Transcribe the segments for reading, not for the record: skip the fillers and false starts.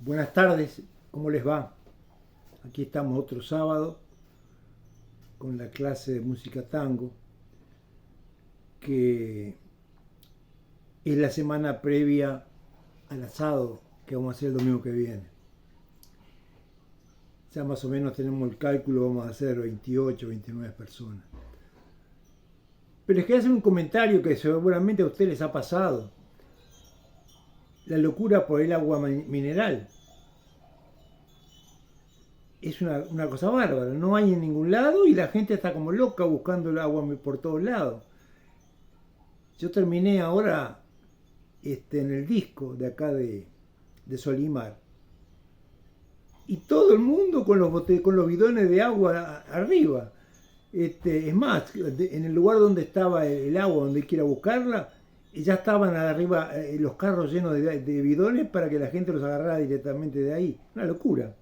Buenas tardes, ¿cómo les va? Aquí estamos otro sábado con la clase de música tango, que es la semana previa al asado que vamos a hacer el domingo que viene. Ya más o menos tenemos el cálculo, vamos a hacer 28, 29 personas. Pero les quería hacer un comentario que seguramente a ustedes les ha pasado. La locura por el agua mineral. Es una cosa bárbara, no hay en ningún lado y la gente está como loca buscando el agua por todos lados. Yo terminé ahora en el disco de acá de Solimar y todo el mundo con con los bidones de agua arriba. Es más, en el lugar donde estaba el agua, donde hay que ir a buscarla, ya estaban arriba los carros llenos de bidones para que la gente los agarrara directamente de ahí. Una locura.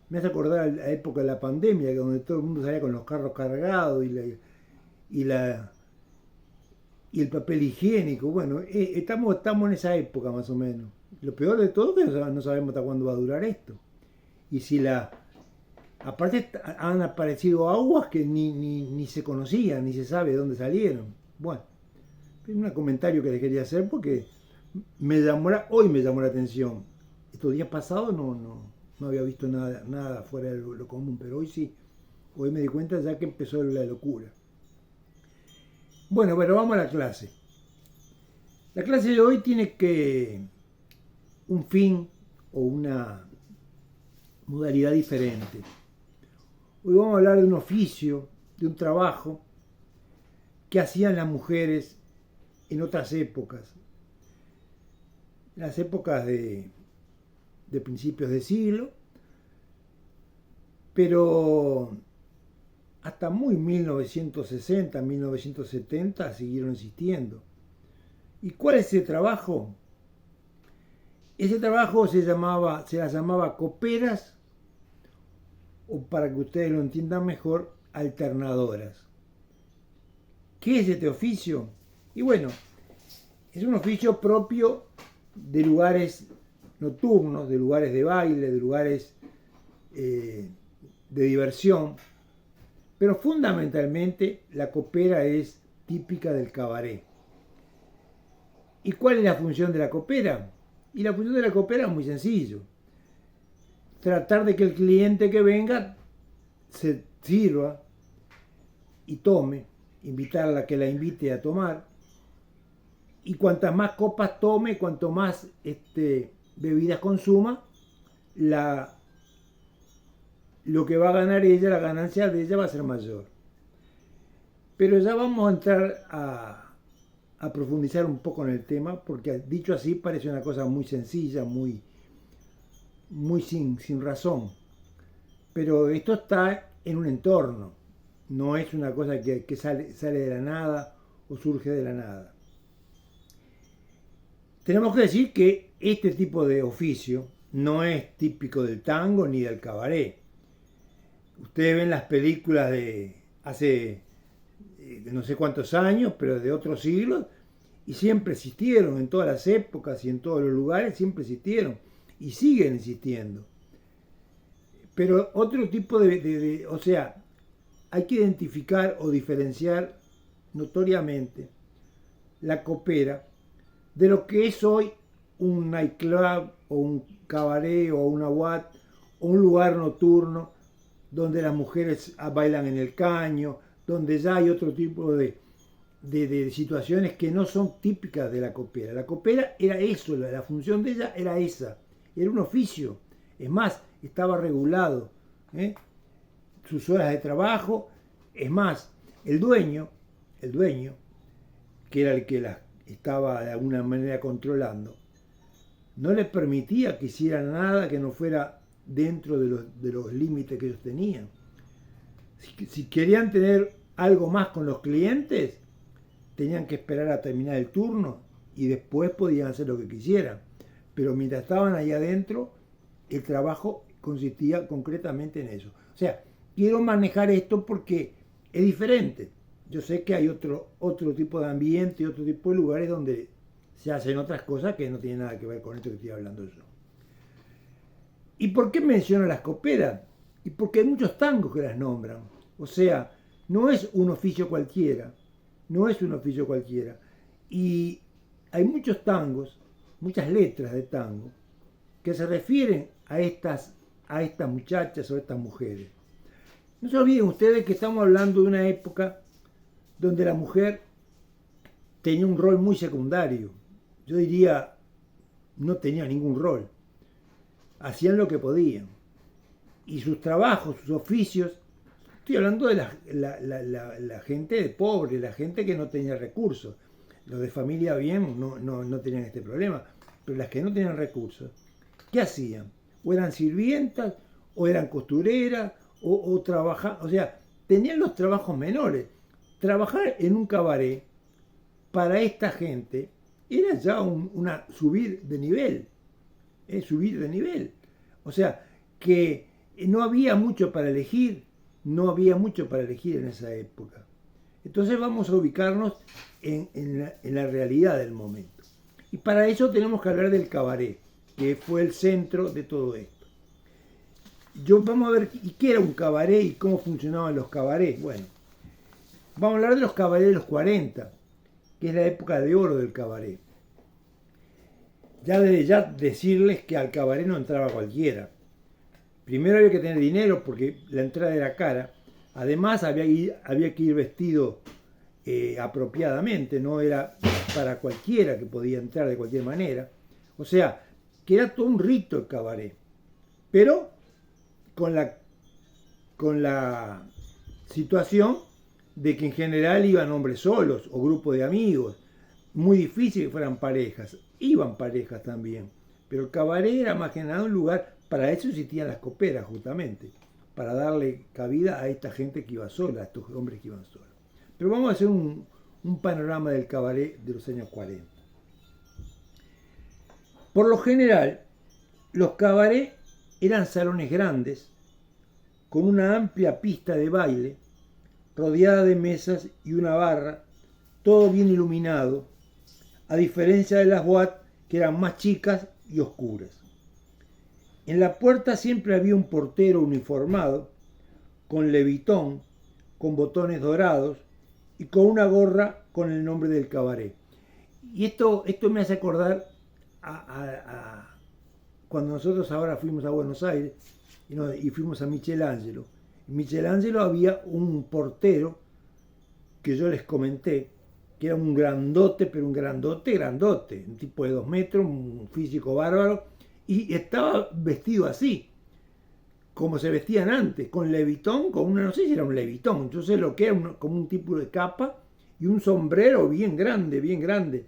Me hace acordar a la época de la pandemia, donde todo el mundo salía con los carros cargados y, la, y el papel higiénico. Bueno, estamos en esa época más o menos. Lo peor de todo es que no sabemos hasta cuándo va a durar esto. Y si aparte han aparecido aguas que ni se conocían, ni se sabe de dónde salieron. Bueno, es un comentario que les quería hacer porque hoy me llamó la atención. Estos días pasados no había visto nada fuera de lo común, pero hoy sí. Hoy me di cuenta ya que empezó la locura. Bueno, pero vamos a la clase. La clase de hoy tiene un fin o una modalidad diferente. Hoy vamos a hablar de un oficio, de un trabajo que hacían las mujeres en otras épocas. Las épocas de principios de siglo, pero hasta muy 1960, 1970 siguieron existiendo. ¿Y cuál es ese trabajo? Ese trabajo se las llamaba coperas, o para que ustedes lo entiendan mejor, alternadoras. ¿Qué es este oficio? Y bueno, es un oficio propio de lugares nocturnos, de lugares de baile, de lugares de diversión, pero fundamentalmente la copera es típica del cabaret. ¿Y cuál es la función de la copera? Y la función de la copera es muy sencillo. Tratar de que el cliente que venga se sirva y tome, invitarla a que la invite a tomar. Y cuantas más copas tome, cuanto más bebidas consuma, lo que va a ganar ella, la ganancia de ella va a ser mayor. Pero ya vamos a entrar a profundizar un poco en el tema, porque dicho así parece una cosa muy sencilla, muy sin razón. Pero esto está en un entorno, no es una cosa que sale de la nada o surge de la nada. Tenemos que decir que este tipo de oficio no es típico del tango ni del cabaret. Ustedes ven las películas de hace no sé cuántos años, pero de otros siglos, y siempre existieron, en todas las épocas y en todos los lugares siempre existieron, y siguen existiendo. Pero otro tipo o sea, hay que identificar o diferenciar notoriamente la copera de lo que es hoy un nightclub o un cabaret o una boate o un lugar nocturno donde las mujeres bailan en el caño, donde ya hay otro tipo de situaciones que no son típicas de la copera. La copera era eso, la función de ella era esa, era un oficio. Es más, estaba regulado, sus horas de trabajo. Es más, el dueño, que era el que las estaba de alguna manera controlando, no les permitía que hicieran nada que no fuera dentro de los límites que ellos tenían. Si querían tener algo más con los clientes, tenían que esperar a terminar el turno y después podían hacer lo que quisieran. Pero mientras estaban ahí adentro, el trabajo consistía concretamente en eso. O sea, quiero manejar esto porque es diferente. Yo sé que hay otro tipo de ambiente y otro tipo de lugares donde se hacen otras cosas que no tienen nada que ver con esto que estoy hablando yo. ¿Y por qué menciono las coperas? Y porque hay muchos tangos que las nombran. O sea, no es un oficio cualquiera, no es un oficio cualquiera. Y hay muchos tangos, muchas letras de tango, que se refieren a estas muchachas o a estas mujeres. No se olviden ustedes que estamos hablando de una época donde la mujer tenía un rol muy secundario. Yo diría, no tenía ningún rol. Hacían lo que podían. Y sus trabajos, sus oficios, estoy hablando de la gente pobre, la gente que no tenía recursos. Los de familia bien no tenían este problema, pero las que no tenían recursos, ¿qué hacían? O eran sirvientas, o eran costureras, o trabajaban, o sea, tenían los trabajos menores. Trabajar en un cabaret para esta gente era ya una subir de nivel, subir de nivel. O sea, que no había mucho para elegir, no había mucho para elegir en esa época. Entonces vamos a ubicarnos en la realidad del momento. Y para eso tenemos que hablar del cabaret, que fue el centro de todo esto. Vamos a ver qué era un cabaret y cómo funcionaban los cabarets. Bueno, vamos a hablar de los cabarets de los 40, que es la época de oro del cabaret. Ya desde ya decirles que al cabaret no entraba cualquiera. Primero había que tener dinero porque la entrada era cara. Además había que ir vestido apropiadamente, no era para cualquiera que podía entrar de cualquier manera. O sea, que era todo un rito el cabaret. Pero con la situación de que en general iban hombres solos o grupos de amigos. Muy difícil que fueran parejas. Iban parejas también. Pero el cabaret era más que nada un lugar, para eso existían las coperas justamente, para darle cabida a esta gente que iba sola, a estos hombres que iban solos. Pero vamos a hacer un panorama del cabaret de los años 40. Por lo general, los cabarets eran salones grandes, con una amplia pista de baile, rodeada de mesas y una barra, todo bien iluminado, a diferencia de las boates que eran más chicas y oscuras. En la puerta siempre había un portero uniformado, con levitón, con botones dorados y con una gorra con el nombre del cabaret. Y esto me hace acordar a cuando nosotros ahora fuimos a Buenos Aires y fuimos a Michelangelo. En Michelangelo había un portero que yo les comenté, que era un grandote, pero un grandote, un tipo de 2 metros, un físico bárbaro, y estaba vestido así, como se vestían antes, con levitón, no sé si era un levitón, yo sé lo que era, como un tipo de capa y un sombrero bien grande, bien grande.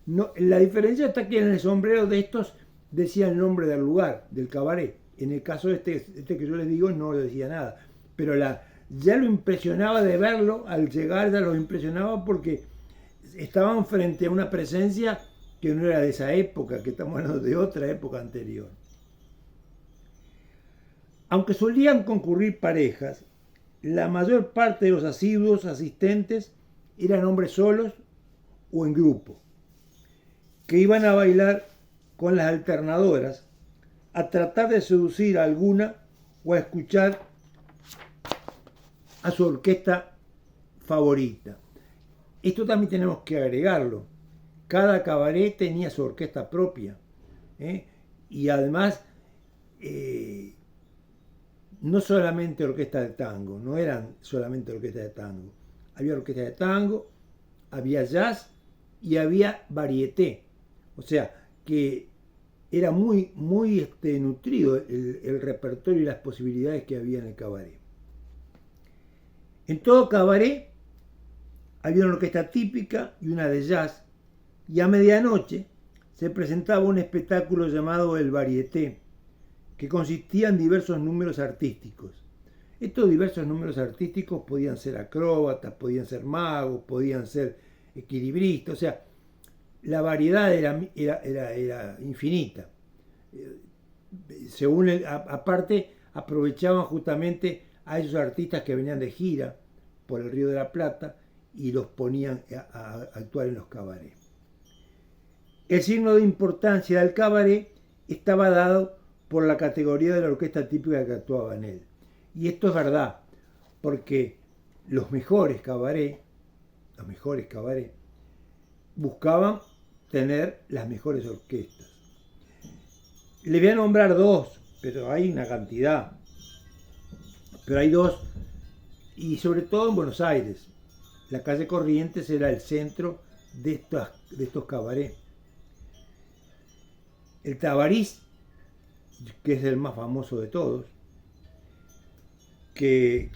No, la diferencia está que en el sombrero de estos decía el nombre del lugar, del cabaret. En el caso de este que yo les digo no le decía nada, pero ya lo impresionaba de verlo, al llegar ya lo impresionaba porque estaban frente a una presencia que no era de esa época, que estamos hablando de otra época anterior. Aunque solían concurrir parejas, la mayor parte de los asiduos asistentes eran hombres solos o en grupo, que iban a bailar con las alternadoras, a tratar de seducir a alguna o a escuchar a su orquesta favorita. Esto también tenemos que agregarlo. Cada cabaret tenía su orquesta propia. Y además, no solamente orquesta de tango, no eran solamente orquesta de tango. Había orquesta de tango, había jazz y había varieté. O sea, que era muy nutrido el repertorio y las posibilidades que había en el cabaret. En todo cabaret había una orquesta típica y una de jazz, y a medianoche se presentaba un espectáculo llamado el varieté, que consistía en diversos números artísticos. Estos diversos números artísticos podían ser acróbatas, podían ser magos, podían ser equilibristas, o sea, la variedad era infinita. Aparte, aprovechaban justamente a esos artistas que venían de gira por el Río de la Plata y los ponían a actuar en los cabarets. El signo de importancia del cabaret estaba dado por la categoría de la orquesta típica que actuaba en él. Y esto es verdad, porque los mejores cabaret buscaban tener las mejores orquestas. Le voy a nombrar dos, pero hay una cantidad. Pero hay dos, y sobre todo en Buenos Aires. La calle Corrientes era el centro de estos cabarets. El Tabarís, que es el más famoso de todos, que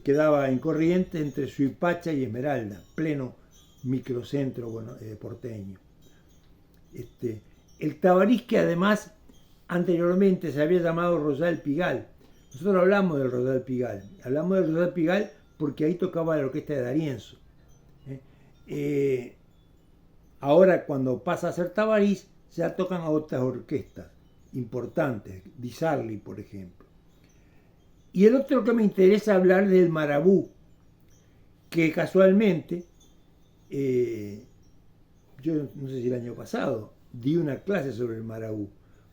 quedaba en Corrientes entre Suipacha y Esmeralda, pleno microcentro porteño. El Tabarís, que además anteriormente se había llamado Royal Pigalle. Nosotros hablamos del Royal Pigalle porque ahí tocaba la orquesta de D'Arienzo. Ahora cuando pasa a ser Tabarís, ya tocan a otras orquestas importantes, Di Sarli, por ejemplo. Y el otro que me interesa hablar es del Marabú, que casualmente, yo no sé si el año pasado, di una clase sobre el Marabú,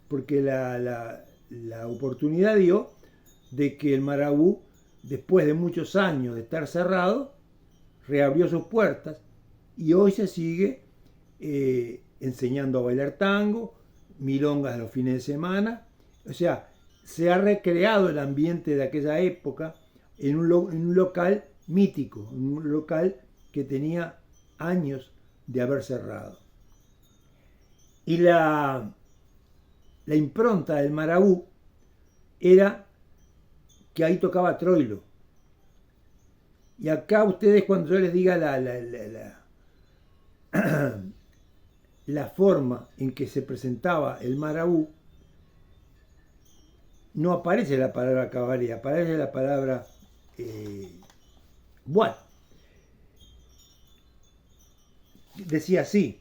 porque la oportunidad dio de que el Marabú, después de muchos años de estar cerrado, reabrió sus puertas y hoy se sigue enseñando a bailar tango, milongas los fines de semana. O sea, se ha recreado el ambiente de aquella época en un local mítico, en un local que tenía años de haber cerrado. Y la impronta del Marabú era que ahí tocaba Troilo. Y acá ustedes, cuando yo les diga la forma en que se presentaba el Marabú, no aparece la palabra cabaret, aparece la palabra boîte. Decía así: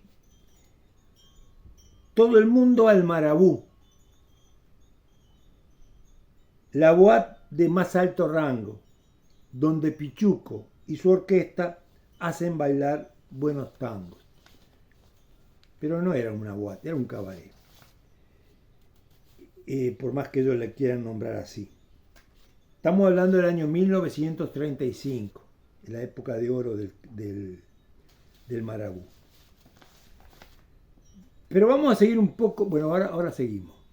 todo el mundo al Marabú, la boîte de más alto rango, donde Pichuco y su orquesta hacen bailar buenos tangos. Pero no era una boîte, era un cabaret. Por más que ellos le quieran nombrar así. Estamos hablando del año 1935, en la época de oro del Marabú. Pero vamos a seguir un poco, bueno, ahora seguimos.